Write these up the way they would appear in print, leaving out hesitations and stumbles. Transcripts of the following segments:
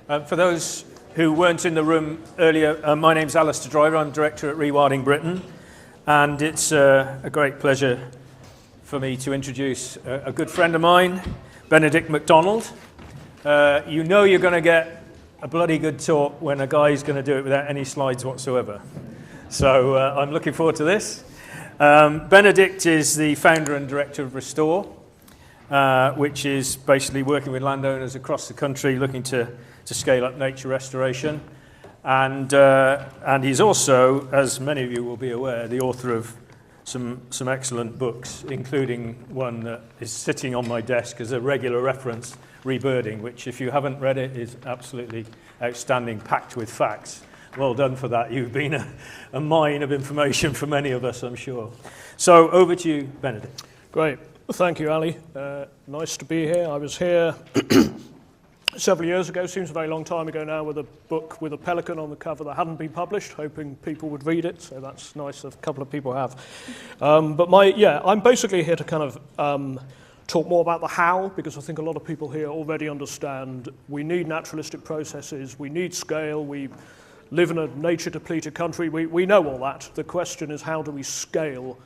For those who weren't in the room earlier, my name's Alistair Driver. I'm director at Rewilding Britain, and it's a great pleasure for me to introduce a good friend of mine, Benedict MacDonald. You know you're going to get a bloody good talk when a guy's going to do it without any slides whatsoever. So I'm looking forward to this. Benedict is the founder and director of Restore, which is basically working with landowners across the country looking to scale up nature restoration. And he's also, as many of you will be aware, the author of some excellent books, including one that is sitting on my desk as a regular reference, Rewilding, which, if you haven't read it, is absolutely outstanding, packed with facts. Well done for that. You've been a mine of information for many of us, I'm sure. So over to you, Benedict. Great. Thank you, Ali. Nice to be here. I was here several years ago, seems a very long time ago now, with a book with a pelican on the cover that hadn't been published, hoping people would read it, so that's nice if a couple of people have. I'm basically here to kind of talk more about the how, because I think a lot of people here already understand we need naturalistic processes, we need scale, we live in a nature-depleted country, we know all that. The question is, how do we scale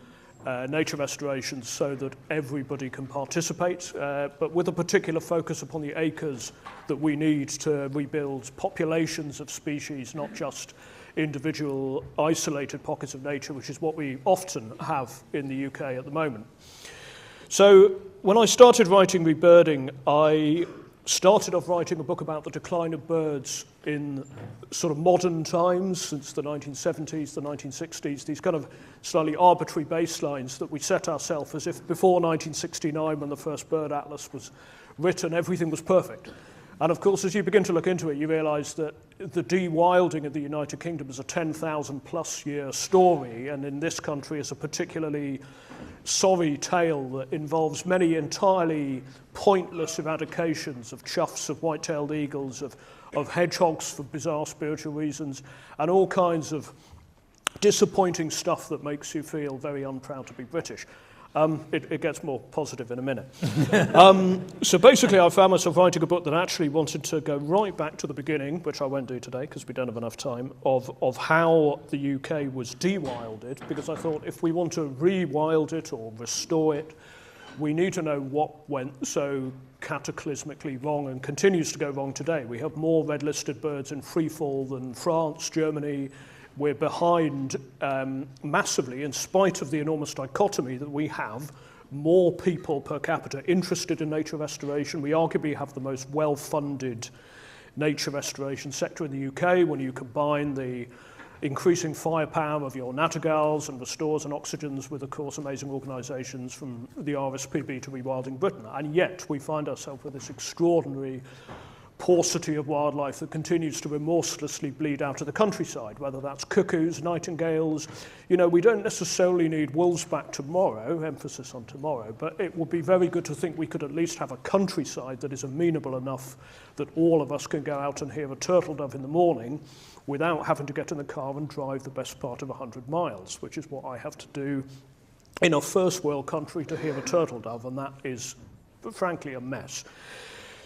nature restoration so that everybody can participate, but with a particular focus upon the acres that we need to rebuild populations of species, not just individual isolated pockets of nature, which is what we often have in the UK at the moment. So when I started writing Rebirding, I started off writing a book about the decline of birds in sort of modern times, since the 1970s, the 1960s, these kind of slightly arbitrary baselines that we set ourselves as if before 1969, when the first bird atlas was written, everything was perfect. And of course, as you begin to look into it, you realise that the de-wilding of the United Kingdom is a 10,000 plus year story, and in this country is a particularly sorry tale that involves many entirely pointless eradications of choughs, of white-tailed eagles, of hedgehogs for bizarre spiritual reasons, and all kinds of disappointing stuff that makes you feel very unproud to be British. It gets more positive in a minute. So basically, I found myself writing a book that actually wanted to go right back to the beginning, which I won't do today because we don't have enough time, of how the UK was de-wilded, because I thought if we want to re-wild it or restore it, we need to know what went so cataclysmically wrong and continues to go wrong today. We have more red-listed birds in free fall than France, Germany. We're behind massively, in spite of the enormous dichotomy that we have, more people per capita interested in nature restoration. We arguably have the most well-funded nature restoration sector in the UK when you combine the increasing firepower of your Nattergals and Restores and Oxygens with, of course, amazing organisations from the RSPB to Rewilding Britain. And yet we find ourselves with this extraordinary paucity of wildlife that continues to remorselessly bleed out of the countryside, whether that's cuckoos, nightingales. You know, we don't necessarily need wolves back tomorrow, emphasis on tomorrow, but it would be very good to think we could at least have a countryside that is amenable enough that all of us can go out and hear a turtle dove in the morning without having to get in the car and drive the best part of 100 miles, which is what I have to do in a first world country to hear a turtle dove, and that is, frankly, a mess.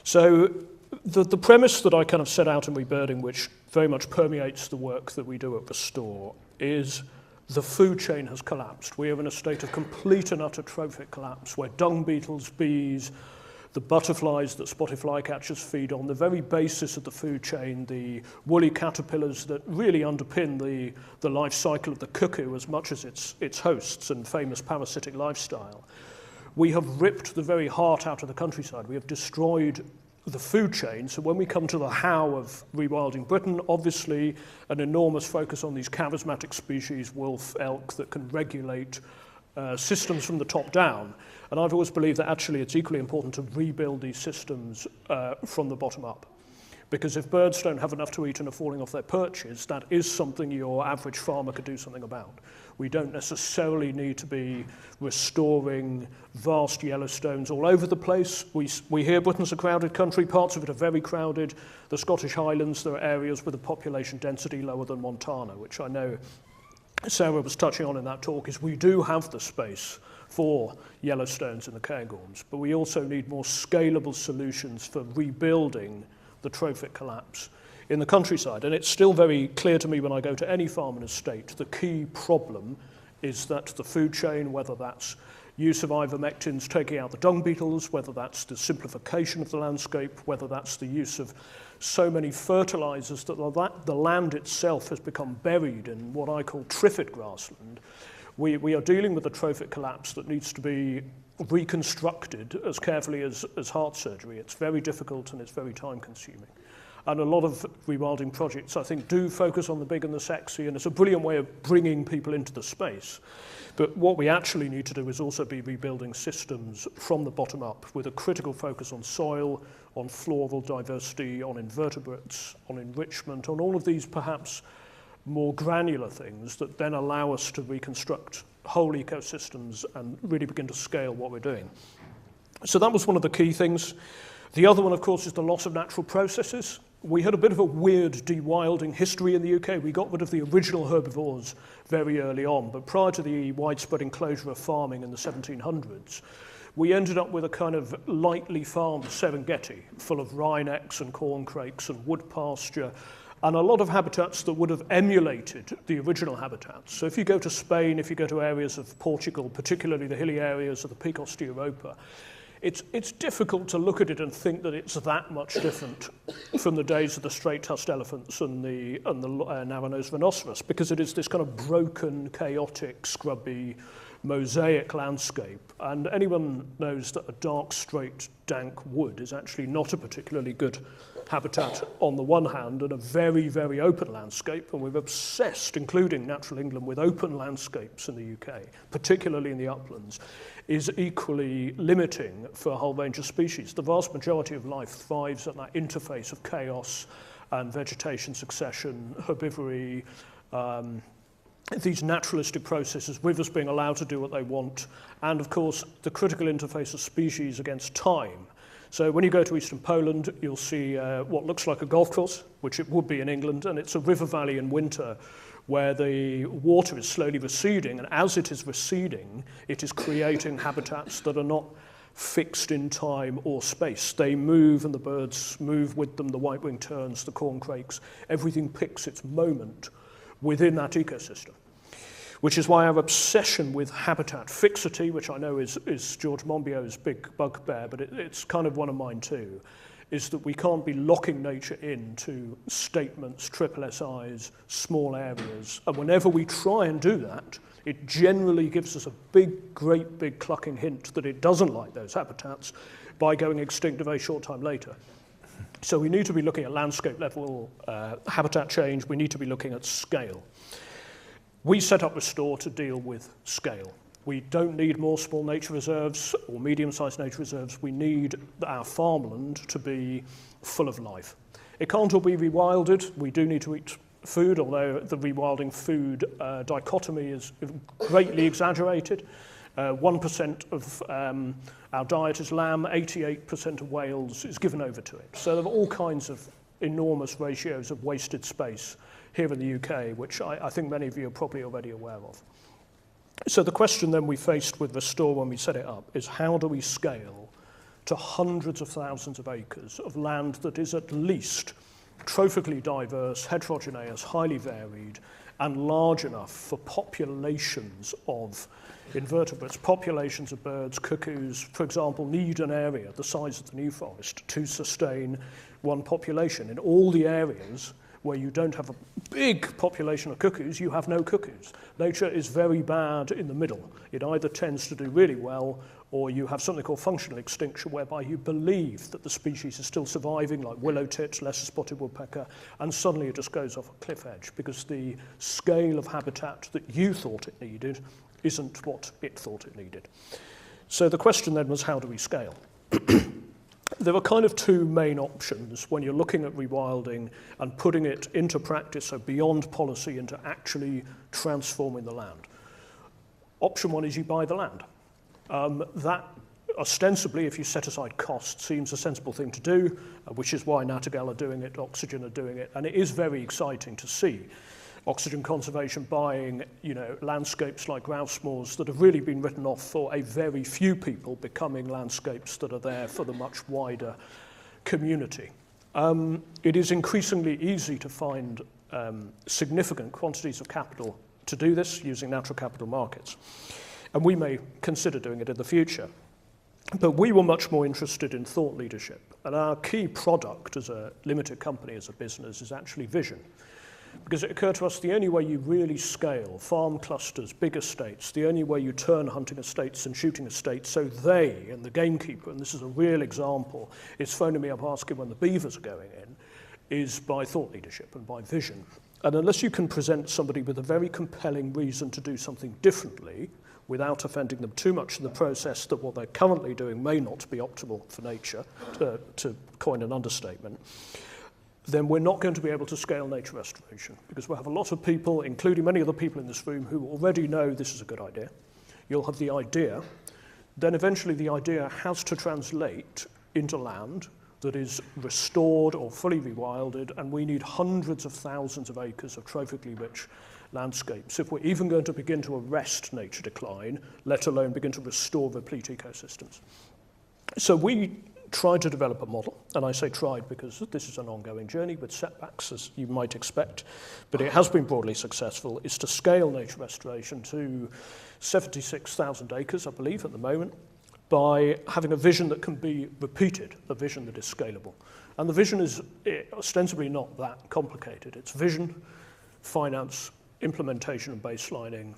So the premise that I kind of set out in Rebirding, which very much permeates the work that we do at Restore, is the food chain has collapsed. We are in a state of complete and utter trophic collapse, where dung beetles, bees, the butterflies that spotted flycatchers feed on, the very basis of the food chain, the woolly caterpillars that really underpin the life cycle of the cuckoo as much as its hosts and famous parasitic lifestyle. We have ripped the very heart out of the countryside. We have destroyed the food chain. So when we come to the how of Rewilding Britain, obviously an enormous focus on these charismatic species, wolf, elk, that can regulate systems from the top down. And I've always believed that actually it's equally important to rebuild these systems from the bottom up. Because if birds don't have enough to eat and are falling off their perches, that is something your average farmer could do something about. We don't necessarily need to be restoring vast Yellowstones all over the place. We hear Britain's a crowded country. Parts of it are very crowded. The Scottish Highlands, there are areas with a population density lower than Montana, which I know Sarah was touching on in that talk, is we do have the space for Yellowstones and the Cairngorms, but we also need more scalable solutions for rebuilding the trophic collapse in the countryside. And it's still very clear to me when I go to any farm and estate, the key problem is that the food chain, whether that's use of ivermectins taking out the dung beetles, whether that's the simplification of the landscape, whether that's the use of so many fertilizers that the land itself has become buried in what I call triffid grassland. We are dealing with a trophic collapse that needs to be reconstructed as carefully as heart surgery. It's very difficult and it's very time consuming. And a lot of rewilding projects, I think, do focus on the big and the sexy, and it's a brilliant way of bringing people into the space. But what we actually need to do is also be rebuilding systems from the bottom up with a critical focus on soil, on floral diversity, on invertebrates, on enrichment, on all of these perhaps more granular things that then allow us to reconstruct whole ecosystems and really begin to scale what we're doing. So that was one of the key things. The other one, of course, is the loss of natural processes. We had a bit of a weird de-wilding history in the UK. We got rid of the original herbivores very early on, but prior to the widespread enclosure of farming in the 1700s, we ended up with a kind of lightly farmed Serengeti full of wrynecks and corncrakes and wood pasture, and a lot of habitats that would have emulated the original habitats. So if you go to Spain, if you go to areas of Portugal, particularly the hilly areas of the Picos de Europa, it's difficult to look at it and think that it's that much different from the days of the straight-tusked elephants and the narrow-nosed rhinoceros, because it is this kind of broken, chaotic, scrubby, mosaic landscape. And anyone knows that a dark, straight, dank wood is actually not a particularly good habitat on the one hand, and a very, very open landscape. And we've obsessed, including Natural England, with open landscapes in the UK, particularly in the uplands, is equally limiting for a whole range of species. The vast majority of life thrives at that interface of chaos and vegetation succession, herbivory, these naturalistic processes, rivers being allowed to do what they want, and of course the critical interface of species against time. So when you go to eastern Poland, you'll see what looks like a golf course, which it would be in England, and it's a river valley in winter where the water is slowly receding, and as it is receding, it is creating habitats that are not fixed in time or space. They move, and the birds move with them, the white-winged terns, the corncrakes, everything picks its moment within that ecosystem. Which is why our obsession with habitat fixity, which I know is George Monbiot's big bugbear, but it's kind of one of mine too, is that we can't be locking nature into statements, triple SIs, small areas. And whenever we try and do that, it generally gives us a great big clucking hint that it doesn't like those habitats by going extinct a very short time later. So we need to be looking at landscape level habitat change. We need to be looking at scale. We set up Restore to deal with scale. We don't need more small nature reserves or medium-sized nature reserves. We need our farmland to be full of life. It can't all be rewilded. We do need to eat food, although the rewilding food dichotomy is greatly exaggerated. 1% of our diet is lamb, 88% of Wales is given over to it. So there are all kinds of enormous ratios of wasted space here in the UK, which I think many of you are probably already aware of. So the question then we faced with Restore when we set it up is, how do we scale to hundreds of thousands of acres of land that is at least trophically diverse, heterogeneous, highly varied, and large enough for populations of invertebrates, populations of birds, cuckoos, for example, need an area the size of the New Forest to sustain one population. In all the areas where you don't have a big population of cuckoos, you have no cuckoos. Nature is very bad in the middle. It either tends to do really well, or you have something called functional extinction, whereby you believe that the species is still surviving, like willow tits, lesser spotted woodpecker, and suddenly it just goes off a cliff edge because the scale of habitat that you thought it needed isn't what it thought it needed. So the question then was, how do we scale? There are kind of two main options when you're looking at rewilding and putting it into practice, so beyond policy into actually transforming the land. Option one is you buy the land. That ostensibly, if you set aside costs, seems a sensible thing to do, which is why Nattergal are doing it, Oxygen are doing it, and it is very exciting to see Oxygen Conservation buying, landscapes like grouse moors that have really been written off for a very few people becoming landscapes that are there for the much wider community. It is increasingly easy to find significant quantities of capital to do this using natural capital markets. And we may consider doing it in the future. But we were much more interested in thought leadership. And our key product as a limited company, as a business, is actually vision. Because it occurred to us the only way you really scale farm clusters, big estates, the only way you turn hunting estates and shooting estates so they and the gamekeeper, and this is a real example, is phoning me up asking when the beavers are going in, is by thought leadership and by vision. And unless you can present somebody with a very compelling reason to do something differently, without offending them too much in the process that what they're currently doing may not be optimal for nature, to coin an understatement, then we're not going to be able to scale nature restoration, because we'll have a lot of people, including many of the people in this room, who already know this is a good idea. You'll have the idea. Then eventually the idea has to translate into land that is restored or fully rewilded, and we need hundreds of thousands of acres of trophically rich landscapes if we're even going to begin to arrest nature decline, let alone begin to restore replete ecosystems. So we tried to develop a model, and I say tried because this is an ongoing journey with setbacks, as you might expect, but it has been broadly successful, is to scale nature restoration to 76,000 acres, I believe, at the moment, by having a vision that can be repeated, a vision that is scalable. And the vision is ostensibly not that complicated. It's vision, finance, implementation and baselining,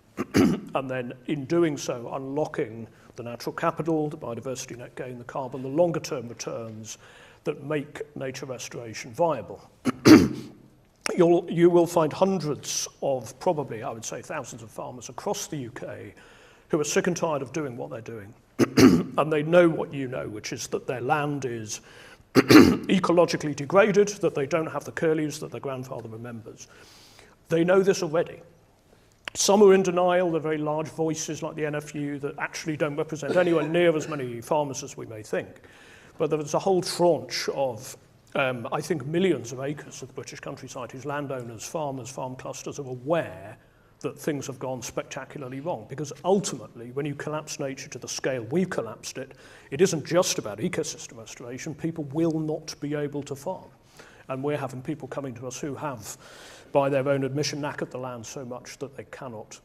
and then in doing so, unlocking the natural capital, the biodiversity net gain, the carbon, the longer term returns that make nature restoration viable. You will find hundreds of, probably I would say thousands of farmers across the UK who are sick and tired of doing what they're doing. And they know what you know, which is that their land is ecologically degraded, that they don't have the curlews that their grandfather remembers. They know this already. Some are in denial. They're very large voices like the NFU that actually don't represent anywhere near as many farmers as we may think. But there's a whole tranche of, I think, millions of acres of the British countryside whose landowners, farmers, farm clusters are aware that things have gone spectacularly wrong. Because ultimately, when you collapse nature to the scale we've collapsed it, it isn't just about ecosystem restoration. People will not be able to farm. And we're having people coming to us who have, by their own admission, knackered the land so much that they cannot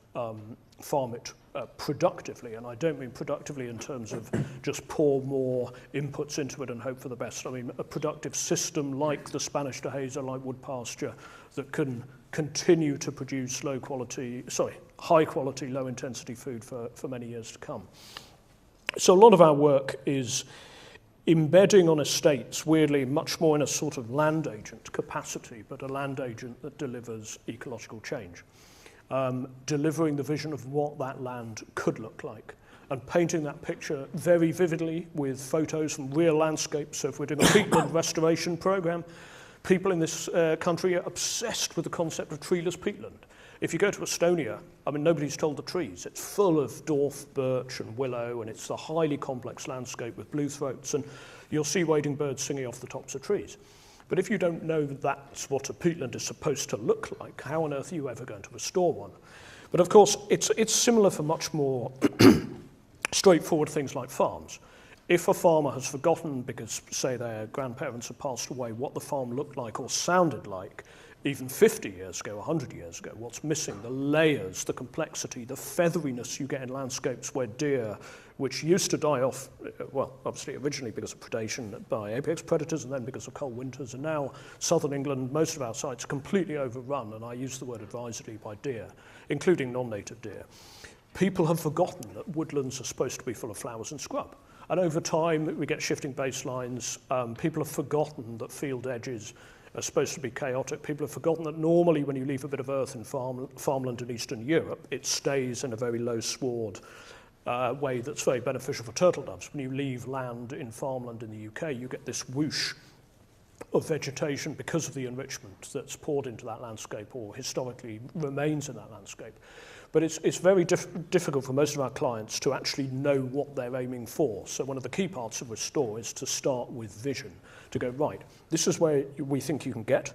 farm it productively. And I don't mean productively in terms of just pour more inputs into it and hope for the best. I mean a productive system like the Spanish de Haza, like wood pasture, that can continue to produce high quality, low intensity food for many years to come. So a lot of our work is embedding on estates, weirdly, much more in a sort of land agent capacity, but a land agent that delivers ecological change. Delivering the vision of what that land could look like, and painting that picture very vividly with photos from real landscapes. So if we're doing a peatland restoration program, people in this country are obsessed with the concept of treeless peatland. If you go to Estonia, I mean, nobody's told the trees. It's full of dwarf birch and willow, and it's a highly complex landscape with blue throats, and you'll see wading birds singing off the tops of trees. But if you don't know that that's what a peatland is supposed to look like, how on earth are you ever going to restore one? But of course, it's similar for much more straightforward things like farms. If a farmer has forgotten, because, say, their grandparents have passed away, what the farm looked like or sounded like, even 50 years ago, 100 years ago, what's missing, the layers, the complexity, the featheriness you get in landscapes where deer, which used to die off, well, obviously originally because of predation by apex predators and then because of cold winters, and now southern England, most of our sites are completely overrun, and I use the word advisedly, by deer, including non-native deer. People have forgotten that woodlands are supposed to be full of flowers and scrub. And over time, we get shifting baselines. People have forgotten that field edges are supposed to be chaotic. People have forgotten that normally when you leave a bit of earth in farmland in Eastern Europe, it stays in a very low sward way that's very beneficial for turtle doves. When you leave land in farmland in the UK, you get this whoosh of vegetation because of the enrichment that's poured into that landscape or historically remains in that landscape. But it's very difficult for most of our clients to actually know what they're aiming for. So one of the key parts of Restore is to start with vision, to go, right, this is where we think you can get.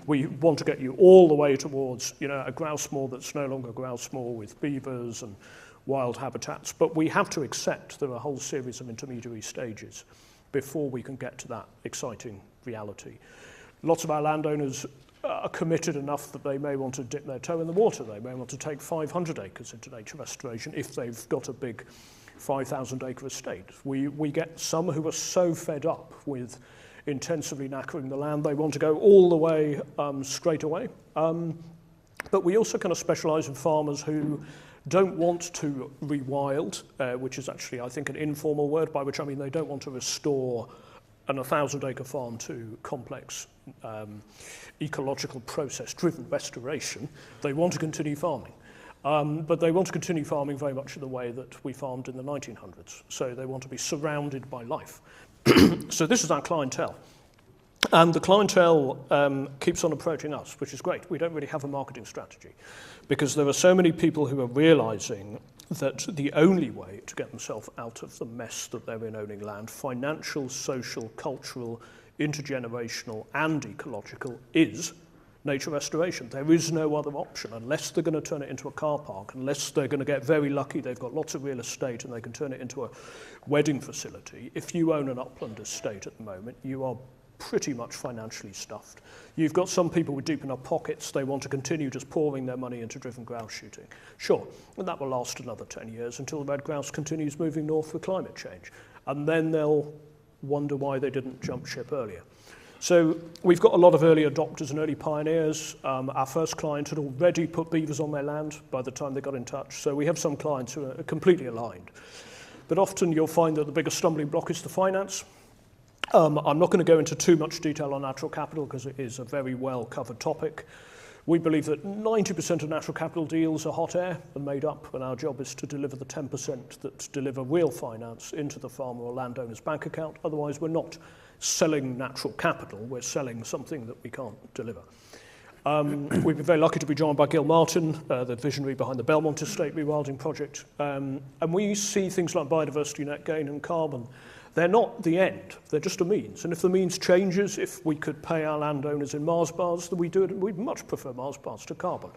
We want to get you all the way towards, a grouse moor that's no longer a grouse moor with beavers and wild habitats. But we have to accept there are a whole series of intermediary stages. before we can get to that exciting reality. Lots of our landowners are committed enough that they may want to dip their toe in the water. They may want to take 500 acres into nature restoration if they've got a big 5,000 acre estate. We get some who are so fed up with intensively knackering the land, they want to go all the way straight away. But we also kind of specialise in farmers who don't want to rewild, which is actually, I think, an informal word, by which I mean they don't want to restore an 1,000-acre farm to complex ecological process-driven restoration. They want to continue farming. But they want to continue farming very much in the way that we farmed in the 1900s. So they want to be surrounded by life. So this is our clientele. And the clientele keeps on approaching us, which is great. We don't really have a marketing strategy because there are so many people who are realizing that the only way to get themselves out of the mess that they're in owning land, financial, social, cultural, intergenerational, and ecological, is nature restoration. There is no other option unless they're going to turn it into a car park, unless they're going to get very lucky, they've got lots of real estate and they can turn it into a wedding facility. If you own an upland estate at the moment, you are pretty much financially stuffed. You've got some people with deep enough pockets, they want to continue just pouring their money into driven grouse shooting. Sure, and that will last another 10 years until the red grouse continues moving north for climate change. And then they'll wonder why they didn't jump ship earlier. So we've got a lot of early adopters and early pioneers. Our first client had already put beavers on their land by the time they got in touch. So we have some clients who are completely aligned. But often you'll find that the biggest stumbling block is the finance. I'm not going to go into too much detail on natural capital because it is a very well covered topic. We believe that 90% of natural capital deals are hot air and made up, and our job is to deliver the 10% that deliver real finance into the farmer or landowner's bank account. Otherwise, we're not selling natural capital, we're selling something that we can't deliver. We've been very lucky to be joined by Gil Martin, the visionary behind the Belmont Estate Rewilding project. And we see things like biodiversity net gain and carbon. They're not the end, they're just a means. And if the means changes, if we could pay our landowners in Mars bars, then we do it. We'd much prefer Mars bars to carbon.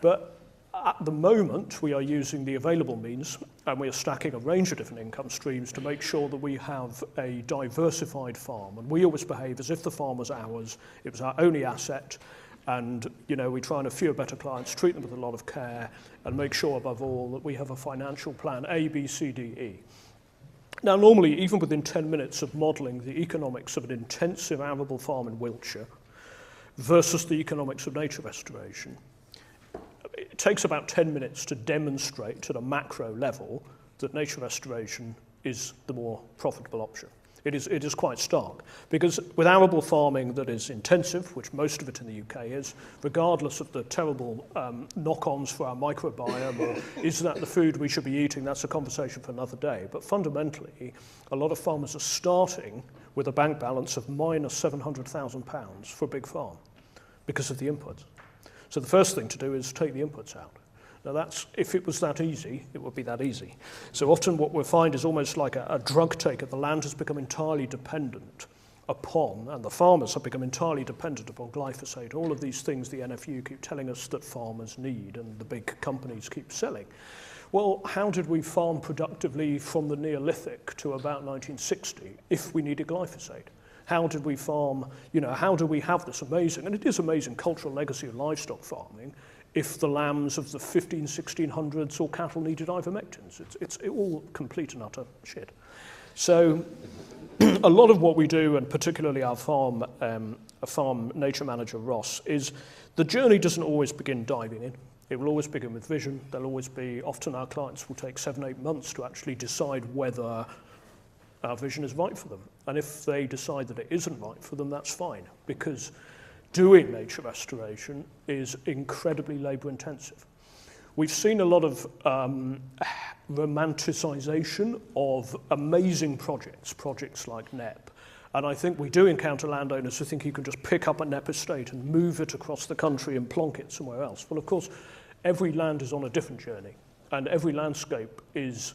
But at the moment, we are using the available means, and we are stacking a range of different income streams to make sure that we have a diversified farm. And we always behave as if the farm was ours, it was our only asset, and we try and a few better clients, treat them with a lot of care, and make sure above all that we have a financial plan A, B, C, D, E. Now, normally, even within 10 minutes of modelling the economics of an intensive arable farm in Wiltshire versus the economics of nature restoration, it takes about 10 minutes to demonstrate at a macro level that nature restoration is the more profitable option. It is quite stark, because with arable farming that is intensive, which most of it in the UK is, regardless of the terrible knock-ons for our microbiome, or is that the food we should be eating, that's a conversation for another day. But fundamentally, a lot of farmers are starting with a bank balance of minus £700,000 for a big farm because of the inputs. So the first thing to do is take the inputs out. Now if it was that easy, it would be that easy. So often what we'll find is almost like a drug taker. The land has become entirely dependent upon, and the farmers have become entirely dependent upon glyphosate, all of these things the NFU keep telling us that farmers need and the big companies keep selling. Well, how did we farm productively from the Neolithic to about 1960 if we needed glyphosate? How did we farm, how do we have this amazing, and it is amazing, cultural legacy of livestock farming if the lambs of the 1600s or cattle needed ivermectins? It's all complete and utter shit. So a lot of what we do, and particularly our farm nature manager, Ross, is the journey doesn't always begin diving in. It will always begin with vision. There'll always be, often our clients will take 7-8 months to actually decide whether our vision is right for them. And if they decide that it isn't right for them, that's fine, because doing nature restoration is incredibly labour intensive. We've seen a lot of romanticisation of amazing projects like NEP. And I think we do encounter landowners who think you can just pick up a NEP estate and move it across the country and plonk it somewhere else. Well, of course, every land is on a different journey, and every landscape is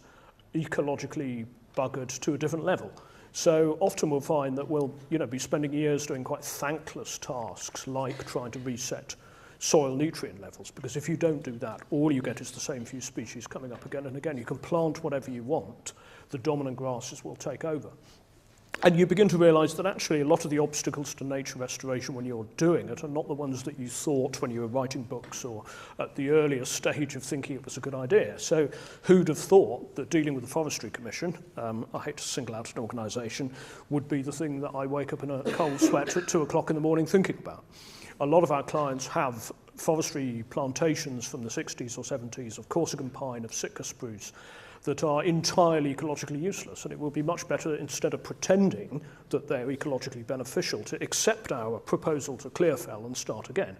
ecologically buggered to a different level. So often we'll find that we'll be spending years doing quite thankless tasks like trying to reset soil nutrient levels, because if you don't do that, all you get is the same few species coming up again and again. You can plant whatever you want, the dominant grasses will take over. And you begin to realise that actually a lot of the obstacles to nature restoration when you're doing it are not the ones that you thought when you were writing books or at the earlier stage of thinking it was a good idea. So who'd have thought that dealing with the Forestry Commission, I hate to single out an organisation, would be the thing that I wake up in a cold sweat at 2 o'clock in the morning thinking about. A lot of our clients have forestry plantations from the 60s or 70s of Corsican pine, of Sitka spruce, that are entirely ecologically useless, and it will be much better, instead of pretending that they're ecologically beneficial, to accept our proposal to clear fell and start again.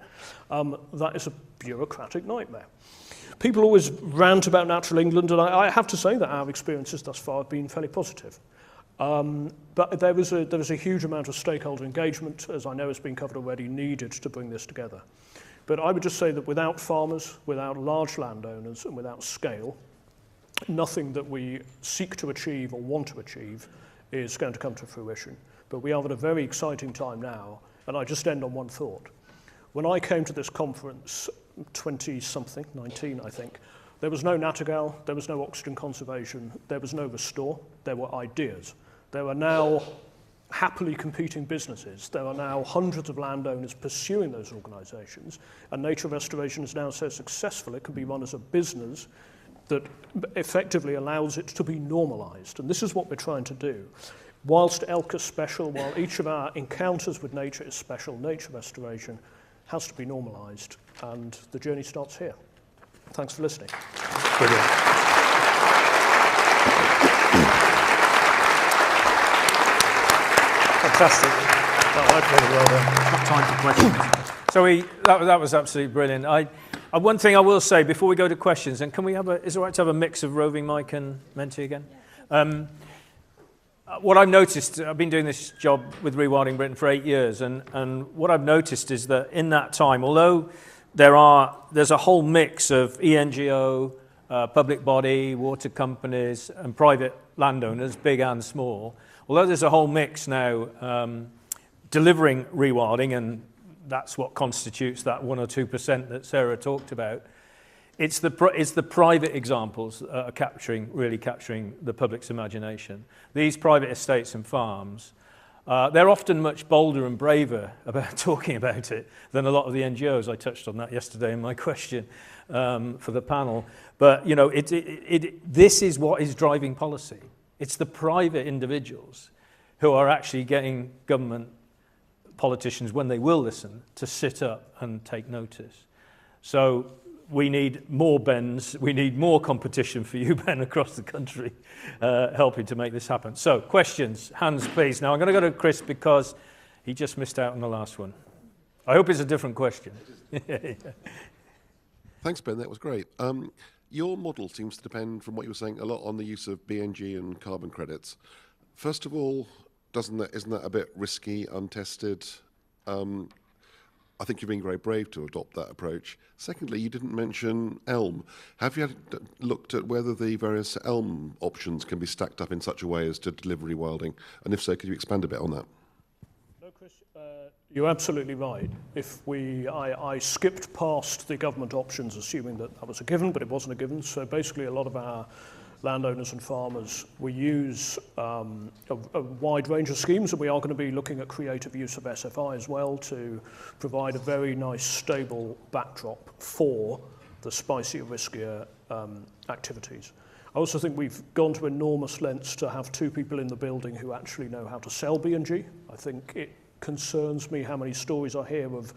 That is a bureaucratic nightmare. People always rant about natural England, and I have to say that our experiences thus far have been fairly positive. But there was a huge amount of stakeholder engagement, as I know has been covered already, needed to bring this together. But I would just say that without farmers, without large landowners, and without scale, nothing that we seek to achieve or want to achieve is going to come to fruition. But we are at a very exciting time now, and I just end on one thought. When I came to this conference, 20-something, 19 I think, there was no Nattergal, there was no oxygen conservation, there was no restore, there were ideas. There are now happily competing businesses. There are now hundreds of landowners pursuing those organisations, and nature restoration is now so successful it can be run as a business that effectively allows it to be normalised. And this is what we're trying to do. Whilst elk is special, while each of our encounters with nature is special, nature restoration has to be normalised, and the journey starts here. Thanks for listening. Brilliant. Fantastic. Really well done. Got time for questions. So that was absolutely brilliant. One thing I will say before we go to questions, and can we have is it all right to have a mix of roving mic and Menti again? What I've noticed, I've been doing this job with Rewilding Britain for 8 years, and what I've noticed is that in that time, although there's a whole mix of ENGO, public body, water companies, and private landowners, big and small, although there's a whole mix now delivering rewilding, and that's what constitutes that 1 or 2% that Sarah talked about. It's the private examples that are really capturing the public's imagination. These private estates and farms, they're often much bolder and braver about talking about it than a lot of the NGOs. I touched on that yesterday in my question for the panel. But you know, this is what is driving policy. It's the private individuals who are actually getting government politicians, when they will listen, to sit up and take notice. So we need more Bens, we need more competition for you, Ben, across the country, helping to make this happen. So questions, hands please. Now I'm going to go to Chris because he just missed out on the last one. I hope it's a different question. Thanks, Ben, that was great. Your model seems to depend, from what you were saying, a lot on the use of BNG and carbon credits. First of all, isn't that a bit risky, untested? I think you're being very brave to adopt that approach. Secondly, you didn't mention elm. Have you looked at whether the various elm options can be stacked up in such a way as to deliver rewilding? And if so, could you expand a bit on that? No, Chris, you're absolutely right. I skipped past the government options, assuming that was a given, but it wasn't a given. So basically, a lot of our landowners and farmers, we use a wide range of schemes, and we are going to be looking at creative use of SFI as well to provide a very nice stable backdrop for the spicier, riskier activities. I also think we've gone to enormous lengths to have 2 people in the building who actually know how to sell B&G. I think it concerns me how many stories I hear of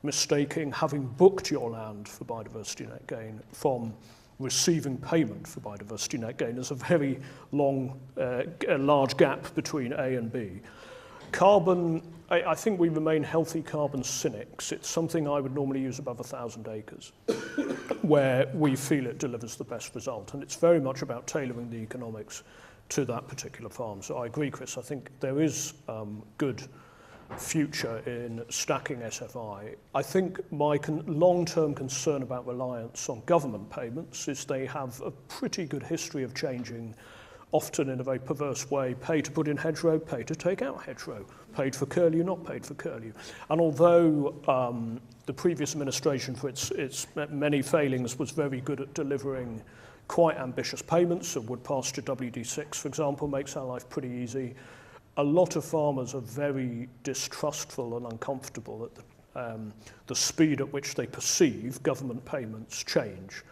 mistaking having booked your land for biodiversity net gain from receiving payment for biodiversity net gain. There's a very large gap between A and B. Carbon, I think we remain healthy carbon cynics. It's something I would normally use above 1,000 acres, where we feel it delivers the best result. And it's very much about tailoring the economics to that particular farm. So I agree, Chris, I think there is good future in stacking SFI. I think my long-term concern about reliance on government payments is they have a pretty good history of changing, often in a very perverse way, pay to put in hedgerow, pay to take out hedgerow, paid for curlew, not paid for curlew. And although the previous administration, for its many failings, was very good at delivering quite ambitious payments, so wood pasture WD6, for example, makes our life pretty easy. a lot of farmers are very distrustful and uncomfortable at the speed at which they perceive government payments change.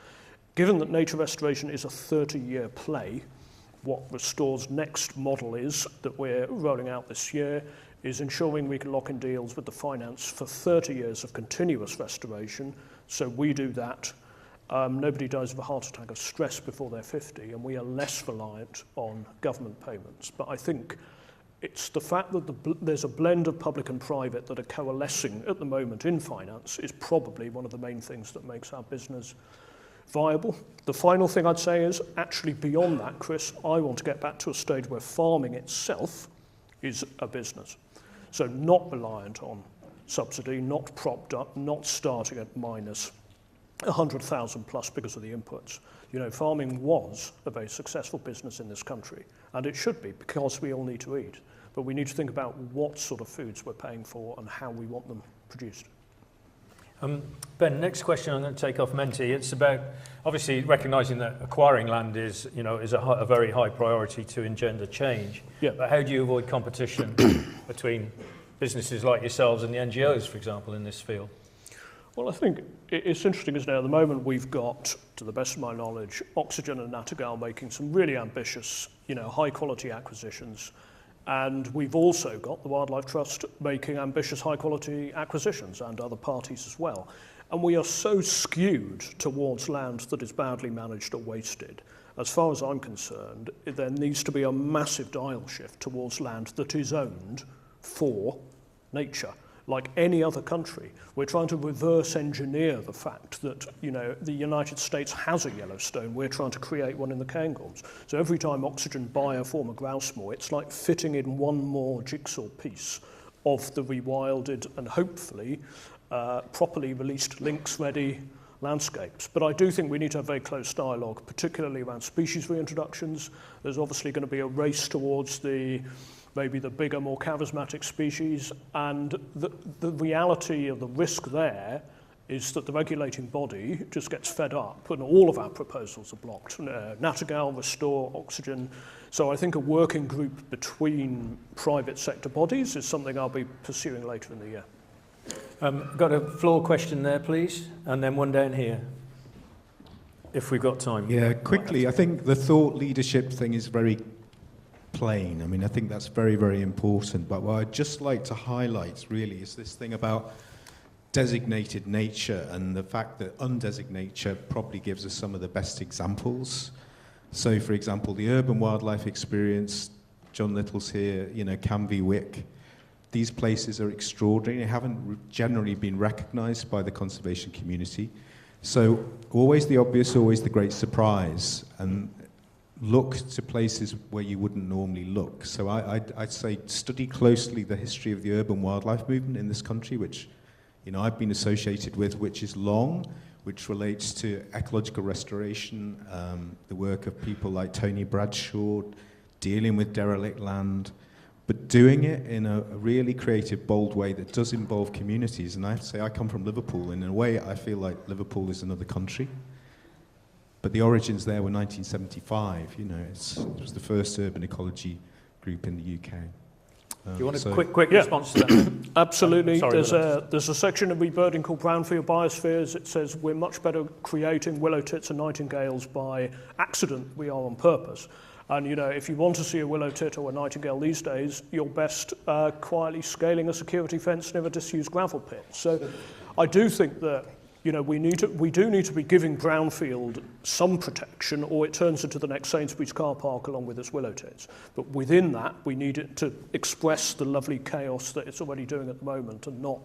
Given that nature restoration is a 30-year play, what Restore's next model is that we're rolling out this year is ensuring we can lock in deals with the finance for 30 years of continuous restoration. So we do that. Nobody dies of a heart attack of stress before they're 50, and we are less reliant on government payments. But I think it's the fact that there's a blend of public and private that are coalescing at the moment in finance is probably one of the main things that makes our business viable. The final thing I'd say is actually beyond that, Chris, I want to get back to a stage where farming itself is a business. So not reliant on subsidy, not propped up, not starting at minus 100,000 plus because of the inputs. You know, farming was a very successful business in this country, and it should be because we all need to eat. But we need to think about what sort of foods we're paying for and how we want them produced. Ben, next question I'm going to take off Menti. It's about obviously recognising that acquiring land is a very high priority to engender change. Yeah. But how do you avoid competition between businesses like yourselves and the NGOs, for example, in this field? Well, I think it's interesting, isn't it? At the moment, we've got, to the best of my knowledge, Oxygen and Nattergal making some really ambitious, high-quality acquisitions. And we've also got the Wildlife Trust making ambitious high-quality acquisitions and other parties as well. And we are so skewed towards land that is badly managed or wasted. As far as I'm concerned, there needs to be a massive dial shift towards land that is owned for nature. Like any other country, we're trying to reverse engineer the fact that, the United States has a Yellowstone. We're trying to create one in the Cairngorms. So every time Oxygen buy a former grouse moor, it's like fitting in one more jigsaw piece of the rewilded and hopefully properly released lynx-ready landscapes. But I do think we need to have very close dialogue, particularly around species reintroductions. There's obviously going to be a race towards maybe the bigger, more charismatic species, and the reality of the risk there is that the regulating body just gets fed up and all of our proposals are blocked. Nattergal, Restore, Oxygen. So I think a working group between private sector bodies is something I'll be pursuing later in the year. Got a floor question there, please, and then one down here, if we've got time. Yeah, quickly, I think the thought leadership thing is very plain. I mean, I think that's very, very important. But what I'd just like to highlight really is this thing about designated nature and the fact that undesignated nature probably gives us some of the best examples. So, for example, the urban wildlife experience, John Little's here, Canvey Wick, these places are extraordinary. They haven't generally been recognised by the conservation community. So, always the obvious, always the great surprise. And look to places where you wouldn't normally look. So I'd say study closely the history of the urban wildlife movement in this country, which I've been associated with, which is long, which relates to ecological restoration, the work of people like Tony Bradshaw, dealing with derelict land, but doing it in a really creative, bold way that does involve communities. And I have to say, I come from Liverpool, and in a way I feel like Liverpool is another country. But the origins there were 1975, it was the first urban ecology group in the UK. Do you want a quick response to that? Absolutely. There's a section of Rebirding called Brownfield Biospheres. It says we're much better creating willow tits and nightingales by accident we are on purpose. And, if you want to see a willow tit or a nightingale these days, you're best quietly scaling a security fence near a disused gravel pit. So I do think that we do need to be giving brownfield some protection, or it turns into the next Sainsbury's car park along with its willow tits. But within that, we need it to express the lovely chaos that it's already doing at the moment, and not,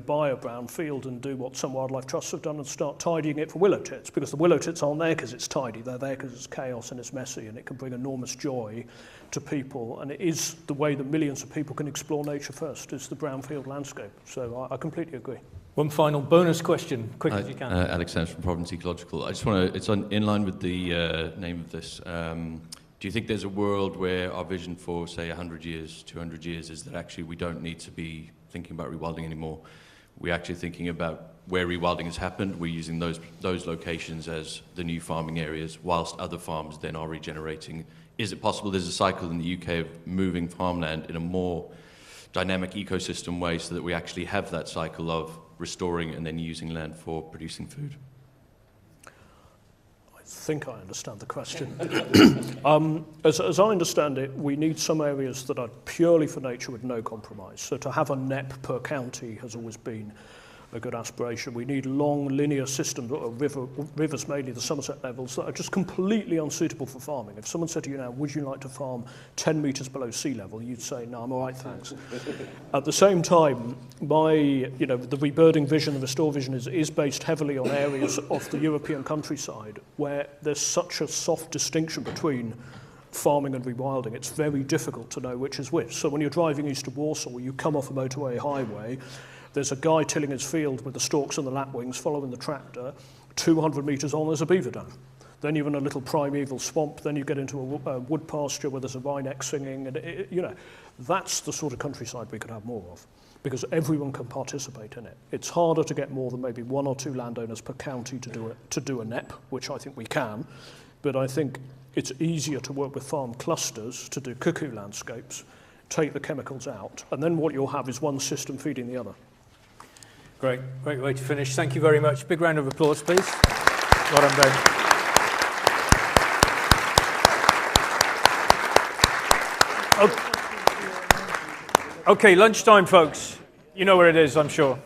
buy a brownfield and do what some wildlife trusts have done and start tidying it for willow tits, because the willow tits aren't there because it's tidy. They're there because it's chaos and it's messy, and it can bring enormous joy to people. And it is the way that millions of people can explore nature first, is the brownfield landscape. So I completely agree. One final bonus question, quick as you can. Alex Sands from Providence Ecological. I just want to, it's in line with the name of this. Do you think there's a world where our vision for, say, 100 years, 200 years is that actually we don't need to be thinking about rewilding anymore? We're actually thinking about where rewilding has happened. We're using those locations as the new farming areas, whilst other farms then are regenerating is it possible there's a cycle in the UK of moving farmland in a more dynamic ecosystem way so that we actually have that cycle of restoring and then using land for producing food? I think I understand the question. As I understand it, we need some areas that are purely for nature with no compromise. So to have a NEP per county has always been a good aspiration. We need long linear systems, or rivers mainly, the Somerset levels, that are just completely unsuitable for farming. If someone said to you now, would you like to farm 10 metres below sea level, you'd say, no, I'm all right, thanks. At the same time, the rebirding vision, the restore vision is based heavily on areas of the European countryside where there's such a soft distinction between farming and rewilding. It's very difficult to know which is which. So when you're driving east of Warsaw, you come off a motorway highway, there's a guy tilling his field with the stalks and the lapwings following the tractor. 200 metres on, there's a beaver dam. Then you're in a little primeval swamp. Then you get into a wood pasture where there's a wryneck singing. And that's the sort of countryside we could have more of, because everyone can participate in it. It's harder to get more than maybe 1 or 2 landowners per county to do a NEP, which I think we can. But I think it's easier to work with farm clusters to do cuckoo landscapes, take the chemicals out, and then what you'll have is one system feeding the other. Great way to finish. Thank you very much. Big round of applause, please. Well done, Dave. Okay, lunchtime, folks. You know where it is, I'm sure.